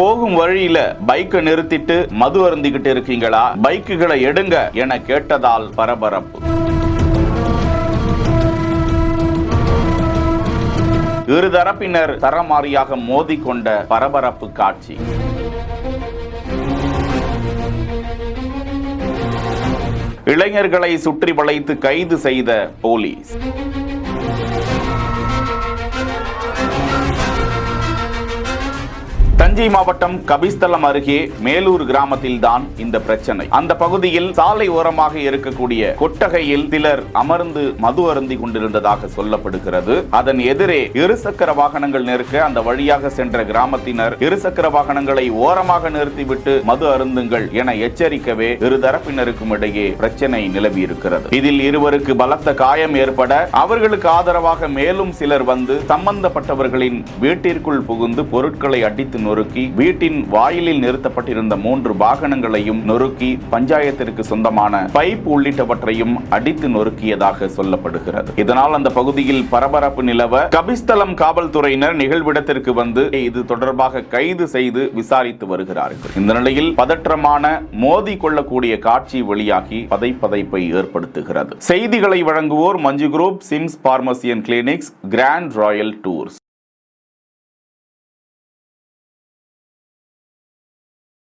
போகும் வழியில பைக்கை நிறுத்திட்டு மது அருந்திக்கிட்டு இருக்கீங்களா, பைக்குகளை எடுங்க என கேட்டதால் பரபரப்பு. இருதரப்பினர் தரமாறியாக மோதிக்கொண்ட பரபரப்பு காட்சி. இளைஞர்களை சுற்றி வளைத்து கைது செய்த போலீஸ். தஞ்சை மாவட்டம் கபிஸ்தலம் அருகே மேலூர் கிராமத்தில் தான் இந்த பிரச்சனை. அந்த பகுதியில் சாலை ஓரமாக இருக்கக்கூடிய கொட்டகையில் சிலர் அமர்ந்து மது அருந்தி கொண்டிருந்ததாக சொல்லப்படுகிறது. அதன் எதிரே இருசக்கர வாகனங்கள் நிற்க அந்த வழியாக சென்ற கிராமத்தினர் இருசக்கர வாகனங்களை ஓரமாக நிறுத்திவிட்டு மது அருந்துங்கள் என எச்சரிக்கவே இருதரப்பினருக்கும் இடையே பிரச்சனை நிலவி இருக்கிறது. இதில் இருவருக்கு பலத்த காயம் ஏற்பட அவர்களுக்கு ஆதரவாக மேலும் சிலர் வந்து சம்பந்தப்பட்டவர்களின் வீட்டிற்குள் புகுந்து பொருட்களை அடித்து நொறுக்கி வீட்டின் வாயிலில் நிறுத்தப்பட்டிருந்த 3 வாகனங்களையும் நொறுக்கி பஞ்சாயத்திற்கு சொந்தமான பைப் உள்ளிட்டவற்றையும் அடித்து நொறுக்கியதாக சொல்லப்படுகிறது. இதனால் அந்த பகுதியில் பரபரப்பு நிலவ கபிஸ்தலம் காவல்துறையினர் நிகழ்விடத்திற்கு வந்து இது தொடர்பாக கைது செய்து விசாரித்து வருகிறார்கள். இந்த நிலையில் பதற்றமான மோதி கொள்ளக்கூடிய காட்சி வெளியாகி பதைப்பதைப்பை ஏற்படுத்துகிறது. செய்திகளை வழங்குவோர் Manju group, Sims pharmacy and clinics, grand royal tours.